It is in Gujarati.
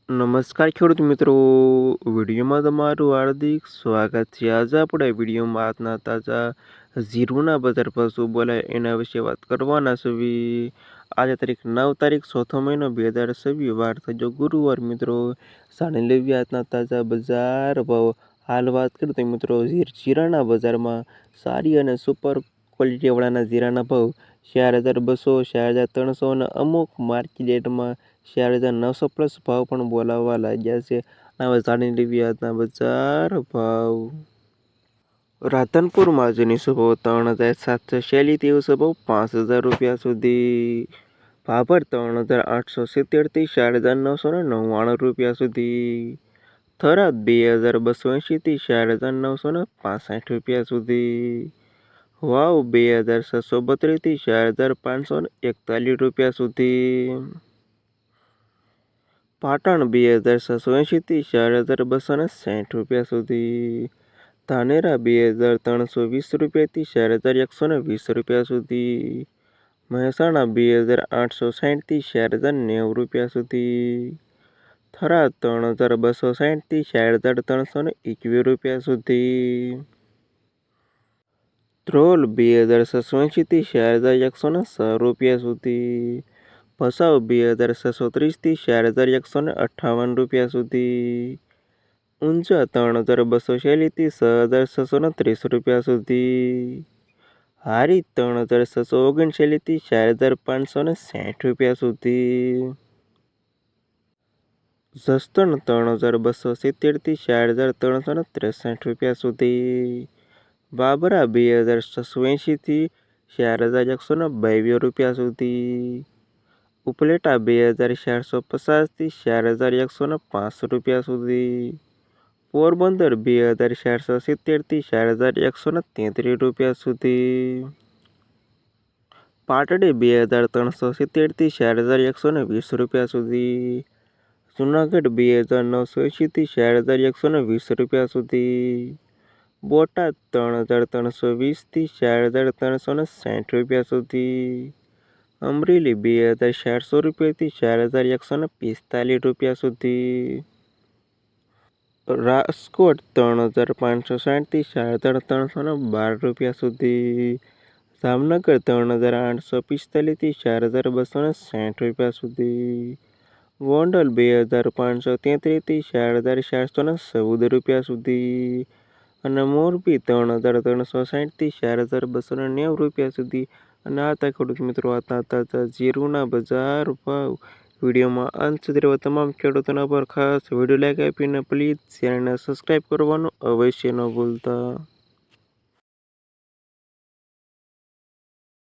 નમસ્કાર ખેડૂત મિત્રો, વિડીયોમાં તમારું હાર્દિક સ્વાગત છે। આજે આપણે વિડીયોમાં આજના તાજા જીરુના બજાર પર શું બોલાય એના વિશે વાત કરવાના છીએ। આજે તારીખ 9 ચોથો મહિનો 2026 વાર થયો ગુરુવાર। મિત્રો જાણી લેવી આજના તાજા બજાર ભાવ। હાલ વાત કરીએ તો મિત્રો જીરાના બજારમાં સારી અને સુપર ક્વોલિટીવાળાના જીરાના ભાવ 4200, 4300 અને અમુક માર્કેટમાં 4900 પ્લસ ભાવ પણ બોલાવવા લાગ્યા છે। હવે જાણી લેવી આજના બજાર ભાવ। રાધનપુર માર્જિનની ભાવ 3746 ભાવ 5000 રૂપિયા સુધી। ભાભર 3870 થી 4999 રૂપિયા સુધી। થરાદ 2280 થી 4965 રૂપિયા સુધી। વાવ 2632 થી 4541 રૂપિયા સુધી। પાટણ 2680 થી 4260 રૂપિયા સુધી। ધાનેરા 2320 રૂપિયાથી 4120 રૂપિયા સુધી। મહેસાણા 2860 થી 4090 રૂપિયા સુધી। થરાદ 3260 થી 4321 રૂપિયા સુધી। ધ્રોલ 2680 થી 4106 રૂપિયા સુધી। ભચાઉ 2630 થી 4158 રૂપિયા સુધી। ઊંઝા 3240 થી 6630 રૂપિયા સુધી। હારીજ 3639 થી 4560 રૂપિયા સુધી। જસદણ 3270 થી 4363 રૂપિયા સુધી। બાબરા 2680 થી 4122 રૂપિયા સુધી। ઉપલેટા 2450 થી 4105 રૂપિયા સુધી। પોરબંદર 2470 થી 4133 રૂપિયા સુધી। પાટડી 2370 થી 4120 રૂપિયા સુધી। જુનાગઢ 2980 થી 4120 રૂપિયા સુધી। બોટાદ 3320 થી 4360 રૂપિયા સુધી। અમરેલી 2400 રૂપિયાથી 4145 રૂપિયા સુધી। રાજકોટ 3560 થી 4312 રૂપિયા સુધી। જામનગર 3845 થી 4260 રૂપિયા સુધી। ગોંડલ 2533 થી 4414 રૂપિયા સુધી અને મોરબી 3360 થી 4290 રૂપિયા સુધી। અને આ હતા ખેડૂત મિત્રો આજના તાજા જીરુના બજાર ભાવ। વિડીયોમાં અંત સુધી રહેવા તમામ ખેડૂતોના પર ખાસ વિડીયો લાઈક આપીને પ્લીઝ ચેનલને સબસ્ક્રાઈબ કરવાનું અવશ્ય ન ભૂલતા।